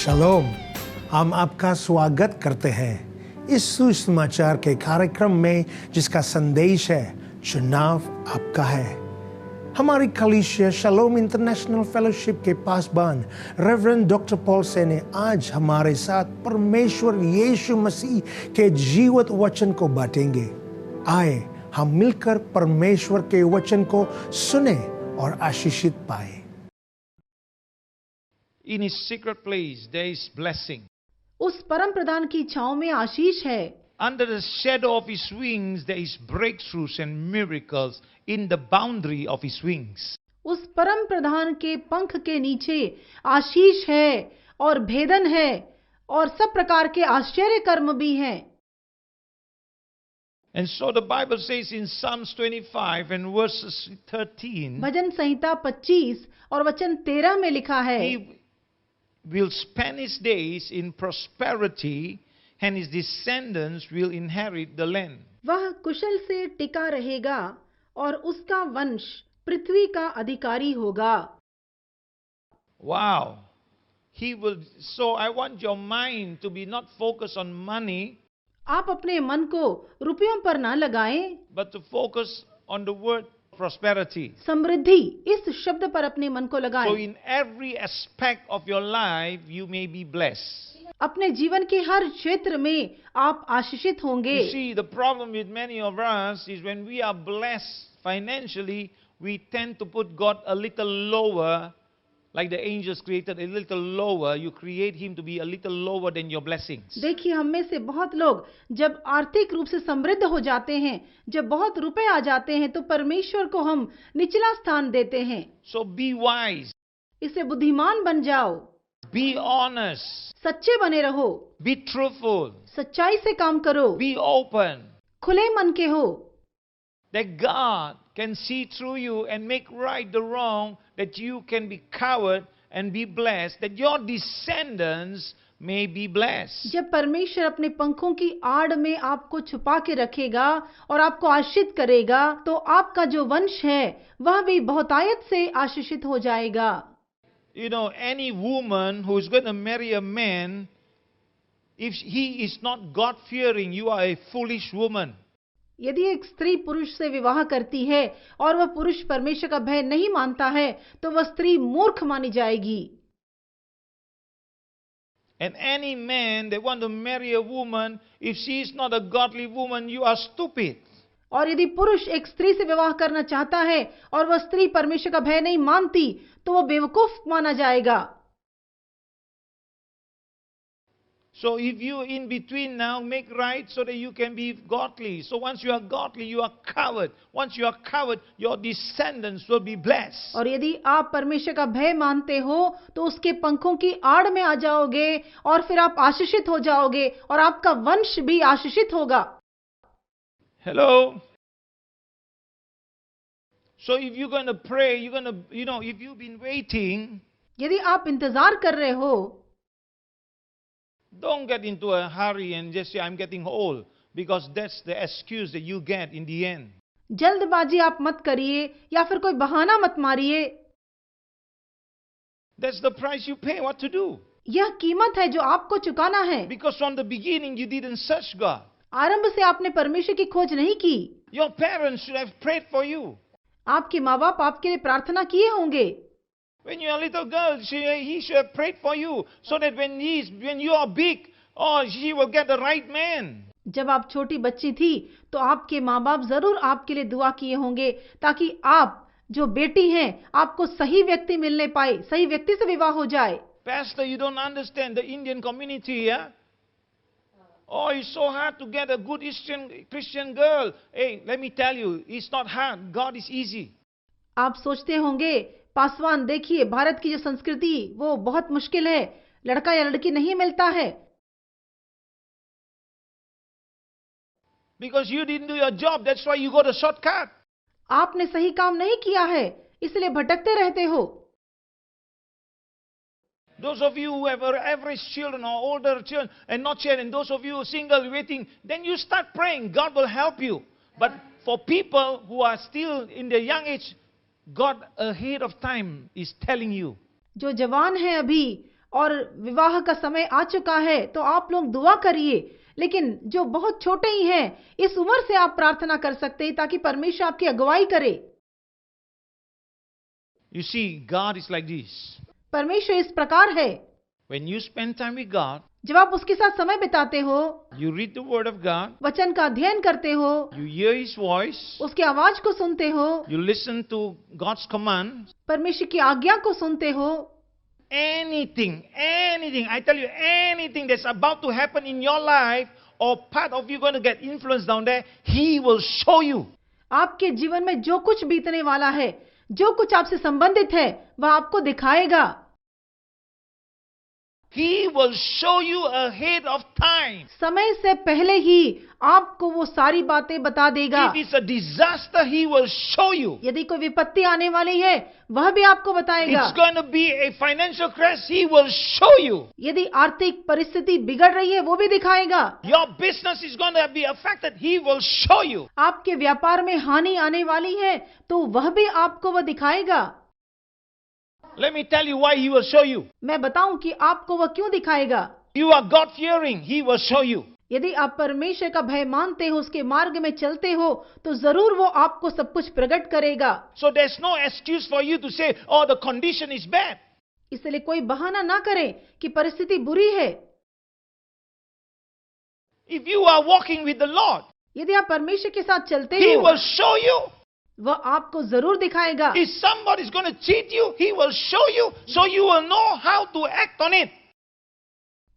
शलोम, हम आपका स्वागत करते हैं इस सुसमाचार के कार्यक्रम में जिसका संदेश है चुनाव आपका है। हमारी कलीसिया शलोम इंटरनेशनल फेलोशिप के पासबान रेवरेंड डॉक्टर पॉल से ने आज हमारे साथ परमेश्वर यीशु मसीह के जीवित वचन को बांटेंगे। आए हम मिलकर परमेश्वर के वचन को सुने और आशीषित पाए। In his secret place there is blessing. उस परम प्रधान की छांव में आशीष है। Under the shadow of his wings there is breakthroughs and miracles in the boundary of his wings. उस परम प्रधान के पंख के नीचे आशीष है और भेदन है और सब प्रकार के आश्चर्य कर्म भी हैं। And so the Bible says in Psalms 25 and verses 13, भजन संहिता 25 और वचन 13 में लिखा है, he will spend his days in prosperity and his descendants will inherit the land. वह कुशल से टिका रहेगा और उसका वंश पृथ्वी का अधिकारी होगा। Wow. He will. So I want your mind to be not focused on money, आप अपने मन को रुपयों पर ना लगाएं, but to focus on the word prosperity. समृद्धि इस शब्द पर अपने मन को So लगाएं। in every aspect of your life, you may be blessed. अपने जीवन के हर क्षेत्र में आप आशीषित होंगे। You see, the problem with many of us is when we are blessed financially, we tend to put God a little lower, like the angels created a little lower. You create him to be a little lower than your blessings. देखिए, हम में से बहुत लोग जब आर्थिक रूप से समृद्ध हो जाते हैं, जब बहुत रुपए आ जाते हैं, तो परमेश्वर को हम निचला स्थान देते हैं। So be wise, इससे बुद्धिमान बन जाओ, be honest, सच्चे बने रहो, be truthful, सच्चाई से काम करो, be open, खुले मन के हो, that God can see through you and make right the wrong, that you can be covered and be blessed, that your descendants may be blessed. जब परमेश्वर अपने पंखों की आड़ में आपको छुपा के रखेगा और आपको आशीषित करेगा, तो आपका जो वंश है वह भी बहुतायत से आशीषित हो जाएगा। You know, any woman who is going to marry a man, if he is not God-fearing, you are a foolish woman. यदि एक स्त्री पुरुष से विवाह करती है और वह पुरुष परमेश्वर का भय नहीं मानता है, तो वह स्त्री मूर्ख मानी जाएगी। And any man that want to marry a woman, if she is not a godly woman, you are stupid. और यदि पुरुष एक स्त्री से विवाह करना चाहता है और वह स्त्री परमेश्वर का भय नहीं मानती, तो वह बेवकूफ माना जाएगा। So if you in between now, make right so that you can be godly. So once you are godly, you are covered. Once you are covered, your descendants will be blessed. और यदि आप परमेश्वर का भय मानते हो, तो उसके पंखों की आड़ में आ जाओगे और फिर आप आशीषित हो जाओगे और आपका वंश भी आशीषित होगा। Hello? So if you're going to pray, you're going to, if you've been waiting, यदि आप इंतजार कर रहे हो, don't get into a hurry and just say, I'm getting old, because that's the excuse that you get in the end. जल्दबाजी आप मत करिए या फिर कोई बहाना मत मारिए। That's the price you pay, what to do. यह कीमत है जो आपको चुकाना है, Because from the beginning you didn't search God. आरंभ से आपने परमेश्वर की खोज नहीं की। Your parents should have prayed for you. आपके माँ बाप आपके लिए प्रार्थना किए होंगे। When you're a little girl, he should have prayed for you, so that when you are big, she will get the right man. जब आप छोटी बच्ची थी, तो आपके माँ बाप जरूर आपके लिए दुआ किए होंगे, ताकि आप जो बेटी हैं, आपको सही व्यक्ति मिलने पाए, सही व्यक्ति से विवाह हो जाए। Pastor, you don't understand the Indian community, yeah? Oh, it's so hard to get a good Christian girl. Hey, let me tell you, it's not hard. God is easy. आप सोचते होंगे, पासवान देखिए, भारत की जो संस्कृति वो बहुत मुश्किल है, लड़का या लड़की नहीं मिलता है। Because you didn't do your job, that's why you got a shortcut. आपने सही काम नहीं किया है, इसलिए भटकते रहते हो। Those of you who have average children or older children and not yet, and those of you who are single waiting, then you start praying. God will help you. But for people who are still in their young age, God ahead of time is telling you. जो जवान है अभी और विवाह का समय आ चुका है तो आप लोग दुआ करिए, लेकिन जो बहुत छोटे ही हैं इस उम्र से आप प्रार्थना कर सकते हैं ताकि परमेश्वर आपकी अगुवाई करे। You see, God is like this. परमेश्वर इस प्रकार है, When you spend time with God, जब आप उसके साथ समय बिताते हो, you read the Word of God, वचन का अध्ययन करते हो, you hear His voice, उसकी आवाज को सुनते हो, you listen to God's commands, परमेश्वर की आज्ञा को सुनते हो, anything, I tell you, anything that's about to happen in your life or part of you going to get influenced down there, He will show you. आपके जीवन में जो कुछ बीतने वाला है, जो कुछ आपसे संबंधित है, वह आपको दिखाएगा। He will show you ahead of time. समय से पहले ही आपको वो सारी बातें बता देगा। If it's a disaster, He will show you. यदि कोई विपत्ति आने वाली है, वह भी आपको बताएगा। It's going to be a financial crash, He will show you. यदि आर्थिक परिस्थिति बिगड़ रही है, वो भी दिखाएगा। Your business is going to be affected, He will show you. आपके व्यापार में हानि आने वाली है, तो वह भी आपको वह दिखाएगा। Let me tell you why He will show you. मैं बताऊं कि आपको वह क्यों दिखाएगा। You are God-fearing, He will show you. यदि आप परमेश्वर का भय मानते हो, उसके मार्ग में चलते हो, तो जरूर वो आपको सब कुछ प्रकट करेगा। So there's no excuse for you to say, oh, the condition is bad. इसलिए कोई बहाना ना करें कि परिस्थिति बुरी है। If you are walking with the Lord, यदि आप परमेश्वर के साथ चलते He हो, will show you. वह आपको जरूर दिखाएगा। If somebody is going to cheat you, He will show you, so you will know how to act on it.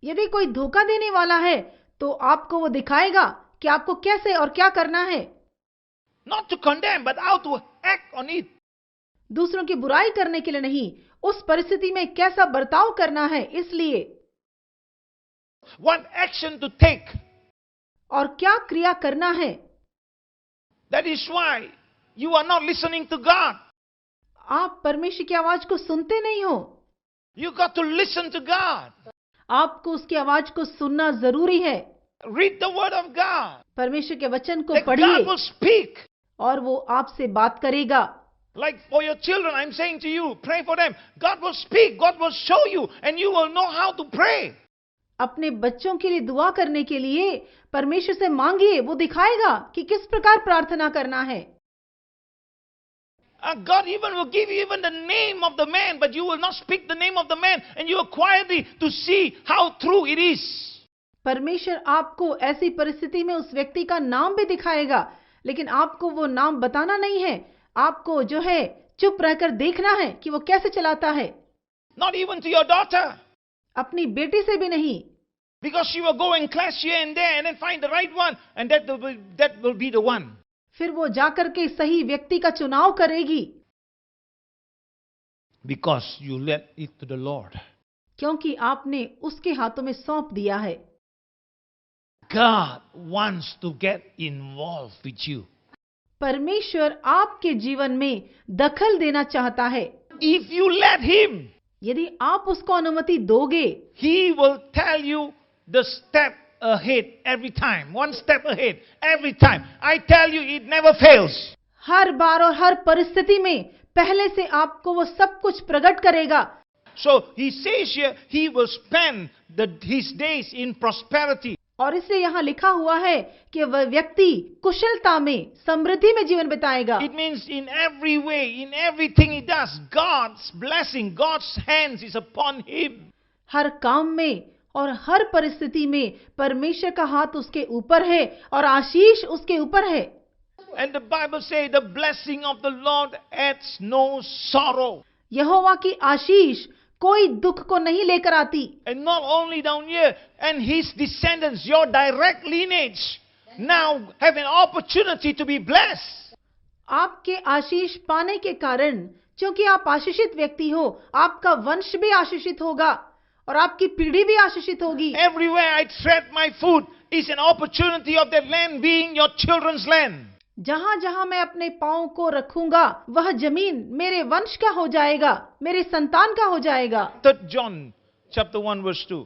यदि कोई धोखा देने वाला है, तो आपको वो दिखाएगा कि आपको कैसे और क्या करना है। Not to condemn, but how to act on it. दूसरों की बुराई करने के लिए नहीं, उस परिस्थिति में कैसा बर्ताव करना है, इसलिए। What action to take. और क्या क्रिया करना है। That is why you are not listening to God. आप परमेश्वर की आवाज को सुनते नहीं हो। You got to listen to God. आपको उसकी आवाज को सुनना जरूरी है। Read the Word of God. परमेश्वर के वचन को That पढ़िए God will speak. और वो आपसे बात करेगा। Like for your children, I'm saying to you, pray for them. God will speak, God will show you, and you will know how to pray. अपने बच्चों के लिए दुआ करने के लिए परमेश्वर से मांगिए, वो दिखाएगा कि किस प्रकार प्रार्थना करना है। God even will give you even the name of the man, but you will not speak the name of the man, and you will quietly to see how true it is. परमेश्वर आपको ऐसी परिस्थिति में उस व्यक्ति का नाम भी दिखाएगा, लेकिन आपको वो नाम बताना नहीं है। आपको जो है चुप रहकर देखना है कि वो कैसे चलाता है। Not even to your daughter. अपनी बेटी से भी नहीं। Because she will go and clash here and there and then find the right one, and that will be the one. फिर वो जाकर के सही व्यक्ति का चुनाव करेगी। Because you let it to the Lord. क्योंकि आपने उसके हाथों में सौंप दिया है। God wants to get involved with you. परमेश्वर आपके जीवन में दखल देना चाहता है। If you let Him, यदि आप उसको अनुमति दोगे, He will tell you the step ahead every time. One step ahead every time. I tell you, it never fails. हर बार और हर परिस्थिति में पहले से आपको वो सब कुछ प्रकट करेगा। So He says here, He will spend His days in prosperity. और इसलिए यहाँ लिखा हुआ है कि वह व्यक्ति कुशलता में, समृद्धि में जीवन बिताएगा। It means in every way, in everything he does, God's blessing, God's hands is upon him. हर काम में और हर परिस्थिति में परमेश्वर का हाथ उसके ऊपर है और आशीष उसके ऊपर है। And the Bible says the blessing of the Lord adds no sorrow. यहोवा की आशीष कोई दुख को नहीं लेकर आती। And not only down here, and his descendants, your direct lineage, now have an opportunity to be blessed. आपके आशीष पाने के कारण, क्योंकि आप आशीषित व्यक्ति हो, आपका वंश भी आशीषित होगा और आपकी पीढ़ी भी आशीषित होगी। Everywhere I tread my foot is an opportunity of that land being your children's land. जहां जहां मैं अपने पांव को रखूंगा, वह जमीन मेरे वंश का हो जाएगा, मेरे संतान का हो जाएगा। 3 John chapter 1 verse 2.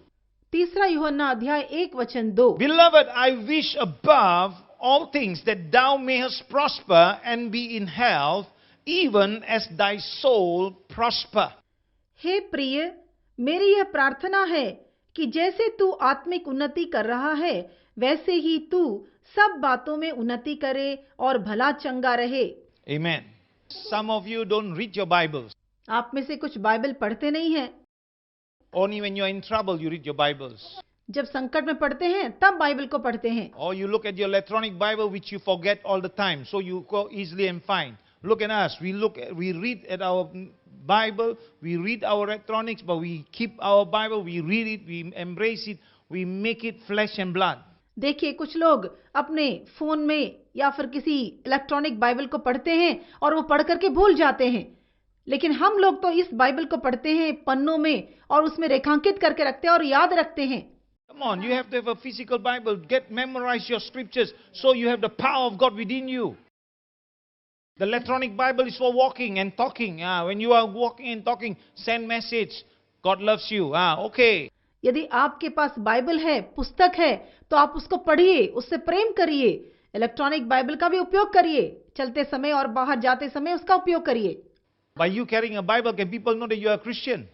तीसरा यूहन्ना अध्याय 1 वचन 2। Beloved, I wish above all things that thou mayest prosper and be in health, even as thy soul prosper. हे प्रिय, मेरी यह प्रार्थना है कि जैसे तू आत्मिक उन्नति कर रहा है वैसे ही तू सब बातों में उन्नति करे और भला चंगा रहे। Amen. Some of you don't read your Bibles. आप में से कुछ बाइबल पढ़ते नहीं हैं। Only when you're in trouble you read your Bibles. जब संकट में पढ़ते हैं तब बाइबल को पढ़ते हैं। Or you look at your electronic Bible which you forget all the time, so you go easily and find. Look at us. We read at our Bible, we read our electronics, but we keep our Bible, we read it, we embrace it, we make it flesh and blood. देखिए कुछ लोग अपने phone में या फिर किसी electronic Bible को पढ़ते हैं और वो पढ़ करके भूल जाते हैं, लेकिन हम लोग तो इस बाइबल को पढ़ते हैं पन्नों में और उसमें रेखांकित करके रखते हैं और याद रखते हैं। Come on, you have to have a physical Bible. Memorize your scriptures so you have the power of God within you. The electronic Bible is for walking and talking. When you are walking and talking, send message. God loves you. Okay. यदि आपके पास Bible है, पुस्तक है, तो आप उसको पढ़िए, उससे प्रेम करिए। इलेक्ट्रॉनिक बाइबल का भी उपयोग करिए, चलते समय और बाहर जाते समय उसका उपयोग करिए। By you carrying a Bible, can people know that you are a Christian?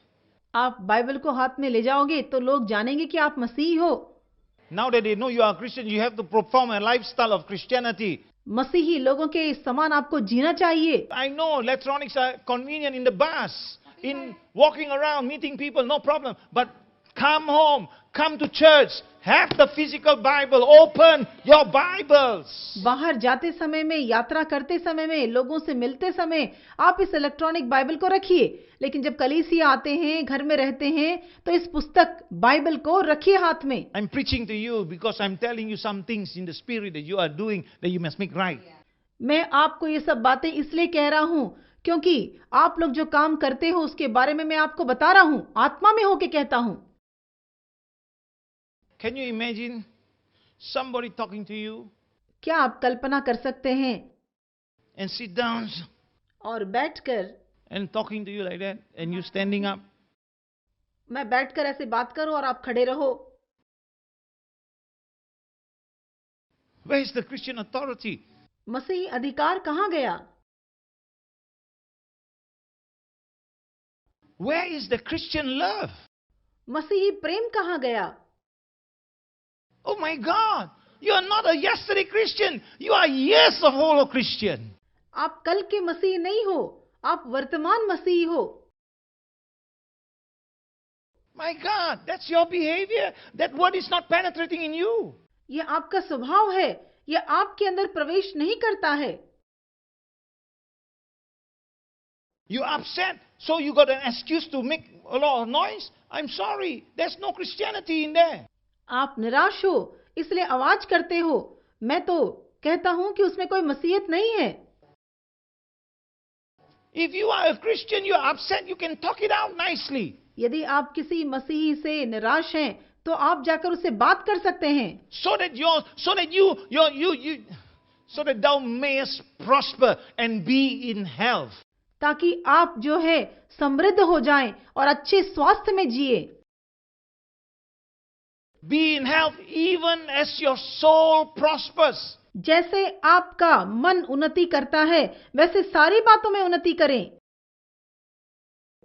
आप बाइबल को हाथ में ले जाओगे तो लोग जानेंगे कि आप मसीही हो। Now that they know you are a Christian, you have to perform a lifestyle of Christianity. मसीही लोगों के समान आपको जीना चाहिए। I know electronics are convenient in the bus, in walking around, meeting people, no problem. But come home, come to church, have the physical Bible, open your Bibles. बाहर जाते समय में, यात्रा करते समय में, लोगों से मिलते समय आप इस इलेक्ट्रॉनिक बाइबल को रखिए, लेकिन जब कलीसिया आते हैं, घर में रहते हैं, तो इस पुस्तक बाइबल को रखिए हाथ में। I'm preaching to you because I'm telling you some things in the spirit that you are doing that you must make right. मैं आपको ये सब बातें इसलिए कह रहा हूँ क्योंकि आप लोग जो काम करते हो उसके बारे में मैं आपको बता रहा हूँ, आत्मा में होके कहता हूँ। Can you imagine somebody talking to you क्या आप कल्पना कर सकते हैं and sit down और बैठकर and talking to you like that and you standing up? मैं बैठकर ऐसे बात करूं और आप खड़े रहो। Where is the Christian authority? मसीही अधिकार कहाँ गया? Where is the Christian love? मसीही प्रेम कहाँ गया? Oh my God, you are not a yesterday Christian. You are years of follow Christian. आप कल के मसीही नहीं हो, आप वर्तमान मसीही हो। My God, that's your behavior. That word is not penetrating in you. ये आपका स्वभाव है, ये आपके अंदर प्रवेश नहीं करता है। You're upset, so you got an excuse to make a lot of noise. I'm sorry, there's no Christianity in there. आप निराश हो इसलिए आवाज करते हो, मैं तो कहता हूं कि उसमें कोई मसीहत नहीं है। If you are a Christian, you're upset, you can talk it out nicely. यदि आप किसी मसीही से निराश हैं तो आप जाकर उससे बात कर सकते हैं। So that thou mayest prosper and be in health. ताकि आप जो है समृद्ध हो जाएं और अच्छे स्वास्थ्य में जिए। Be in health even as your soul prospers. जैसे आपका मन उन्नति करता है वैसे सारी बातों में उन्नति करें।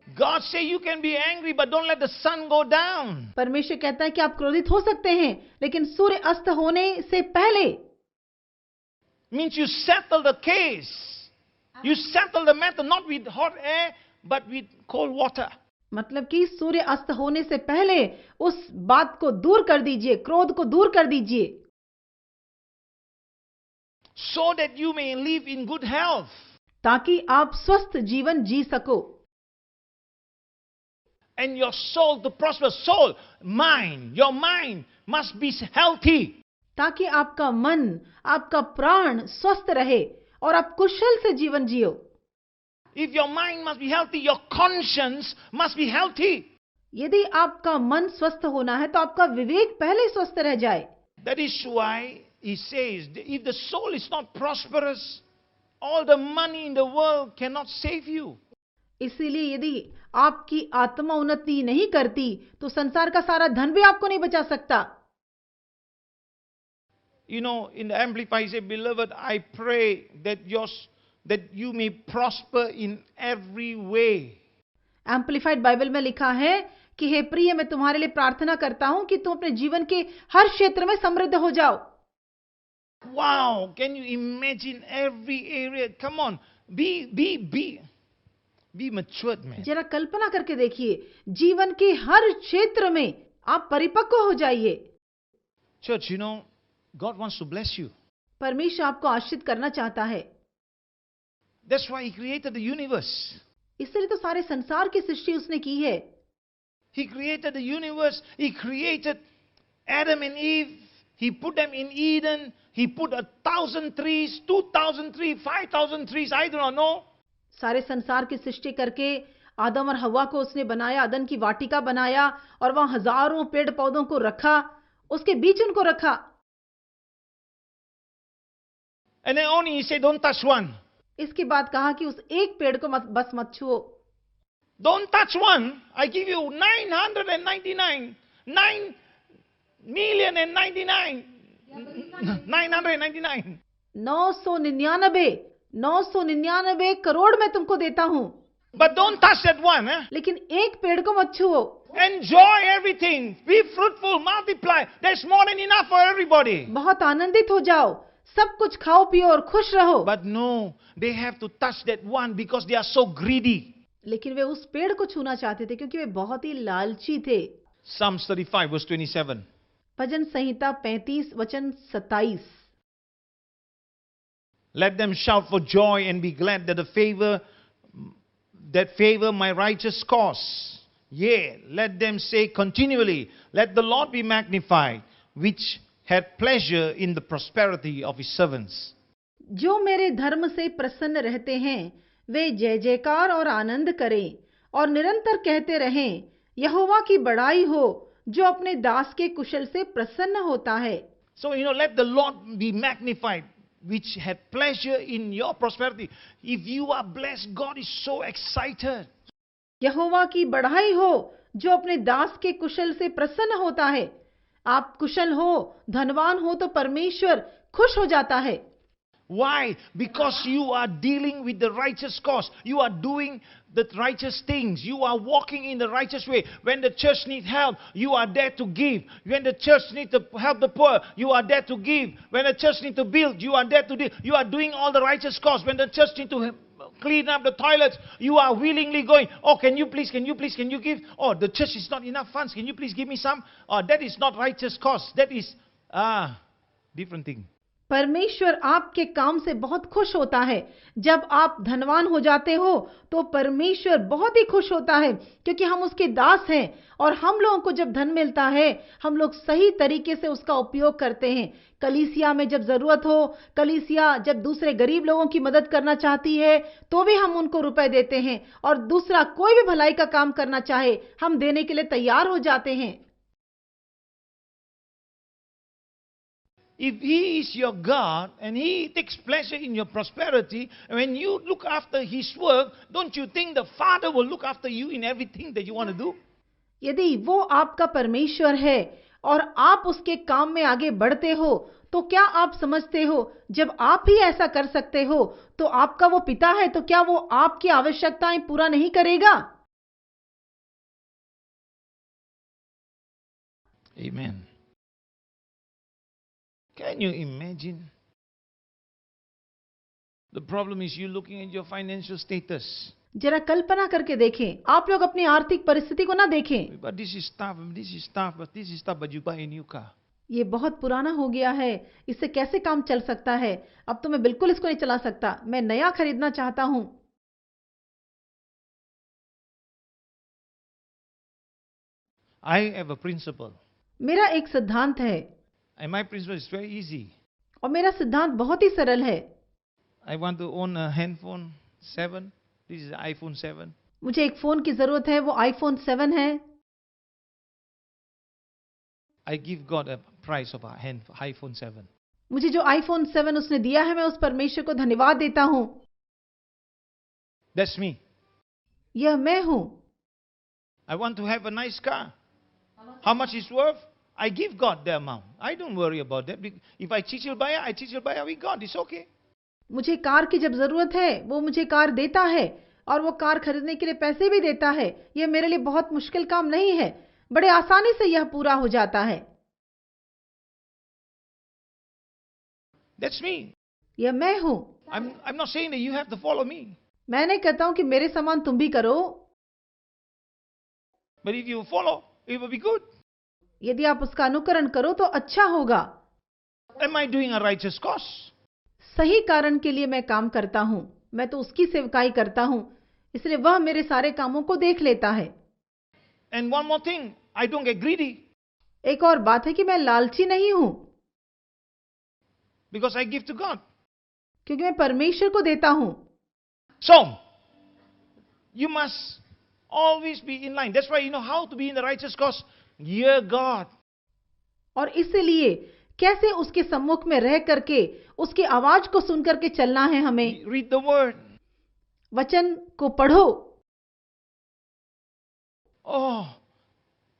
God say you can be angry but don't let the sun go down. परमेश्वर कहता है कि आप क्रोधित हो सकते हैं लेकिन सूर्य अस्त होने से पहले। Means you settle the case. You settle the matter not with hot air but with cold water. मतलब कि सूर्य अस्त होने से पहले उस बात को दूर कर दीजिए, क्रोध को दूर कर दीजिए। So that you may live in good health. ताकि आप स्वस्थ जीवन जी सको। And your soul to prosper. Soul, mind, your mind must be healthy. ताकि आपका मन, आपका प्राण स्वस्थ रहे और आप कुशल से जीवन जियो। If your mind must be healthy, your conscience must be healthy. यदि आपका मन स्वस्थ होना है तो आपका विवेक पहले स्वस्थ रह जाए। That is why he says, if the soul is not prosperous, all the money in the world cannot save you. इसीलिए यदि आपकी आत्मा उन्नति नहीं करती तो संसार का सारा धन भी आपको नहीं बचा सकता। You know, in the Amplified, he said, beloved, I pray that you may prosper in every way. Amplified Bible में लिखा है कि हे प्रिय, मैं तुम्हारे लिए प्रार्थना करता हूं कि तुम अपने जीवन के हर क्षेत्र में समृद्ध हो जाओ। Wow, can you imagine every area? Come on, be matured, man. जरा कल्पना करके देखिए, जीवन के हर क्षेत्र में आप परिपक्व हो जाइए। Church, you know, God wants to bless you. परमेश्वर आपको आशीषित करना चाहता है। That's why He created the universe. इसलिए तो सारे संसार की सृष्टि उसने की है। He created the universe. He created Adam and Eve. He put them in Eden. He put 1,000 trees, 2,000 trees, 5,000 trees. I do not know. सारे संसार की सृष्टि करके आदम और हवा को उसने बनाया, अदन की वाटिका बनाया और वहां हजारों पेड़ पौधों को रखा, उसके बीच उनको रखा। And then only He said, don't touch one. इसके बाद कहा कि उस एक पेड़ को बस मत छुओ। Don't touch one. I give you 999. 9,099,999. 999 crore मैं तुमको देता हूं, But don't touch that one. लेकिन एक पेड़ को मत छुओ। Enjoy everything. Be fruitful. Multiply. There's more than enough for everybody. बहुत आनंदित हो जाओ, सब कुछ खाओ पियो और खुश रहो। But no, they have to touch that one because they are so greedy. लेकिन वे उस पेड़ को छूना चाहते थे क्योंकि वे बहुत ही लालची थे। Psalms 35 verse 27. भजन संहिता 35 वचन 27। Let them shout for joy and be glad that favor my righteous cause. Yea, let them say continually, let the Lord be magnified, which had pleasure in the prosperity of His servants. जो मेरे धर्म से प्रसन्न रहते हैं वे जय जयकार और आनंद करें और निरंतर कहते रहें, यहोवा की बड़ाई हो जो अपने दास के कुशल से प्रसन्न होता है। So, let the Lord be magnified, which had pleasure in your prosperity. If you are blessed, God is so excited. यहोवा की बढ़ाई हो जो अपने दास के कुशल से प्रसन्न होता है। आप कुशल हो, धनवान हो तो परमेश्वर खुश हो जाता है। Why? Because you are dealing with the righteous cause. You are doing the righteous things. You are walking in the righteous way. When the church needs help, you are there to give. When the church needs to help the poor, you are there to give. When the church needs to build, you are there to do. You are doing all the righteous cause. When the church needs to clean up the toilets, you are willingly going. Oh, can you give? Oh, the church is not enough funds. Can you please give me some? Oh, that is not righteous cause. That is different thing. परमेश्वर आपके काम से बहुत खुश होता है। जब आप धनवान हो जाते हो तो परमेश्वर बहुत ही खुश होता है, क्योंकि हम उसके दास हैं और हम लोगों को जब धन मिलता है हम लोग सही तरीके से उसका उपयोग करते हैं। कलीसिया में जब जरूरत हो, कलीसिया जब दूसरे गरीब लोगों की मदद करना चाहती है तो भी हम उनको रुपए देते हैं, और दूसरा कोई भी भलाई का काम करना चाहे हम देने के लिए तैयार हो जाते हैं। If He is your God and He takes pleasure in your prosperity, when you look after His work, don't you think the Father will look after you in everything that you want to do? यदि वो आपका परमेश्वर है और आप उसके काम में आगे बढ़ते हो, तो क्या आप समझते हो जब आप ही ऐसा कर सकते हो तो आपका वो पिता है, तो क्या वो आपकी आवश्यकताएं पूरा नहीं करेगा? Amen. Can you imagine? The problem is you looking at your financial status. जरा कल्पना करके देखें, आप लोग अपनी आर्थिक परिस्थिति को ना देखें। But this is tough, but you buy a new car. ये बहुत पुराना हो गया है, इससे कैसे काम चल सकता है? अब तो मैं बिल्कुल इसको नहीं चला सकता, मैं नया खरीदना चाहता हूं। I have a principle. मेरा एक सिद्धांत है, And my principle is very easy. और मेरा सिद्धांत बहुत ही सरल है। I want to own a handphone 7. This is iPhone 7. मुझे एक फोन की जरूरत है, वो iPhone 7 है। I give God a price of a iPhone 7. मुझे जो iPhone 7 उसने दिया है, मैं उस परमेश्वर को धन्यवाद देता हूं। That's me. यह मैं हूं। I want to have a nice car. How much is worth? I give God the amount. I don't worry about that. If I teach you buy, with God. It's okay. मुझे car की जब जरूरत है वो मुझे car देता है, और वो कार खरीदने के लिए पैसे भी देता है। यह मेरे लिए बहुत मुश्किल काम नहीं है, बड़े आसानी से यह पूरा हो जाता है। That's me. यह मैं हूं। I'm not saying that you have to follow me. मैं नहीं कहता हूं कि मेरे समान तुम भी करो, But if you follow, it will be good. यदि आप उसका अनुकरण करो तो अच्छा होगा। Am I doing a righteous cause? सही कारण के लिए मैं काम करता हूं, मैं तो उसकी सेवकाई करता हूं, इसलिए वह मेरे सारे कामों को देख लेता है। And one more thing, I don't get greedy एक और बात है कि मैं लालची नहीं हूं, because I give to God. क्योंकि मैं परमेश्वर को देता हूं। So, you must always be in line. That's why you know how to be in the righteous cause. Hear God. और इसलिए कैसे उसके सम्मुख में रह करके उसकी आवाज को सुन करके चलना है हमें। Read the word. वचन को पढ़ो। Oh,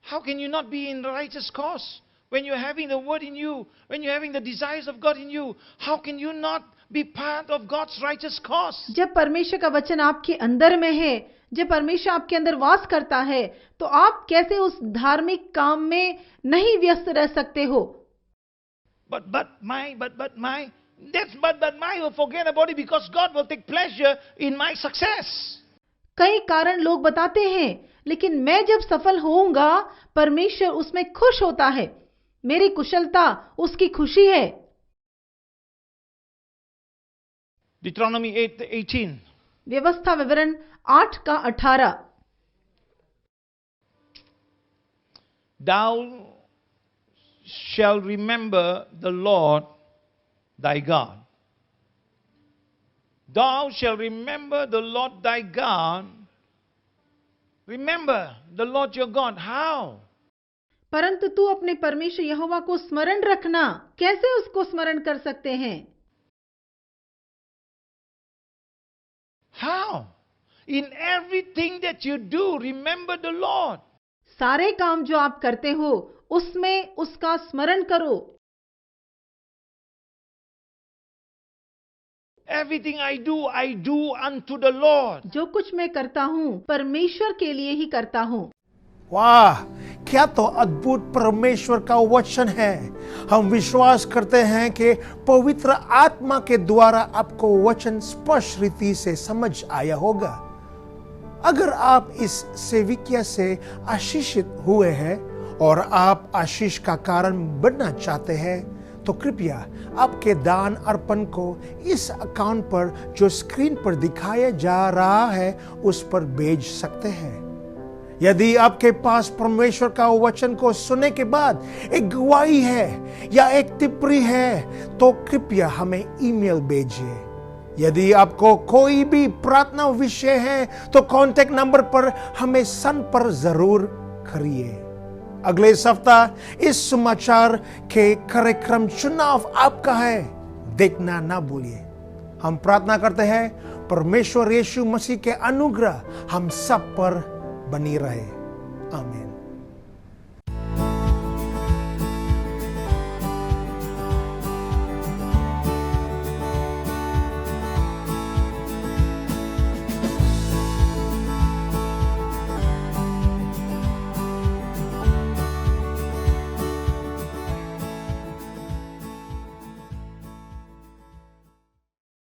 how can you not be in the righteous cause? When you're having the word in you, when you're having the desires of God in you, how can you not be part of God's righteous cause? जब परमेश्वर का वचन आपके अंदर में है, जब परमेश्वर आपके अंदर वास करता है, तो आप कैसे उस धार्मिक काम में नहीं व्यस्त रह सकते हो। But my will forget about it because God will take pleasure in my success. कई कारण लोग बताते हैं, लेकिन मैं जब सफल होऊंगा, परमेश्वर उसमें खुश होता है। मेरी कुशलता उसकी खुशी है। Deuteronomy 8:18. व्यवस्था विवरण 8:18। Thou shall remember the Lord thy God. Thou shall remember the Lord thy God. Remember the Lord your God. How? परंतु तू अपने परमेश्वर यहोवा को स्मरण रखना। कैसे उसको स्मरण कर सकते हैं? How? In everything that you do, remember the Lord. सारे काम जो आप करते हो, उसमें उसका स्मरण करो। Everything I do unto the Lord. जो कुछ मैं करता हूं, परमेश्वर के लिए ही करता हूं। वाह, क्या तो अद्भुत परमेश्वर का वचन है। हम विश्वास करते हैं कि पवित्र आत्मा के द्वारा आपको वचन स्पष्ट रीति से समझ आया होगा। अगर आप इस सेविकिया से आशीषित हुए हैं और आप आशीष का कारण बनना चाहते हैं, तो कृपया आपके दान अर्पण को इस अकाउंट पर जो स्क्रीन पर दिखाया जा रहा है उस पर भेज सकते हैं। यदि आपके पास परमेश्वर का वचन को सुनने के बाद एक गवाही है या एक टिप्पणी है, तो कृपया हमें ईमेल भेजिए। यदि आपको कोई भी प्रार्थना विषय है तो कांटेक्ट नंबर पर हमें संपर्क जरूर करिए। अगले सप्ताह इस समाचार के कार्यक्रम चुनाव आपका है, देखना ना भूलिए। हम प्रार्थना करते हैं परमेश्वर यीशु मसीह के अनुग्रह हम सब पर बनी रहे। आमीन।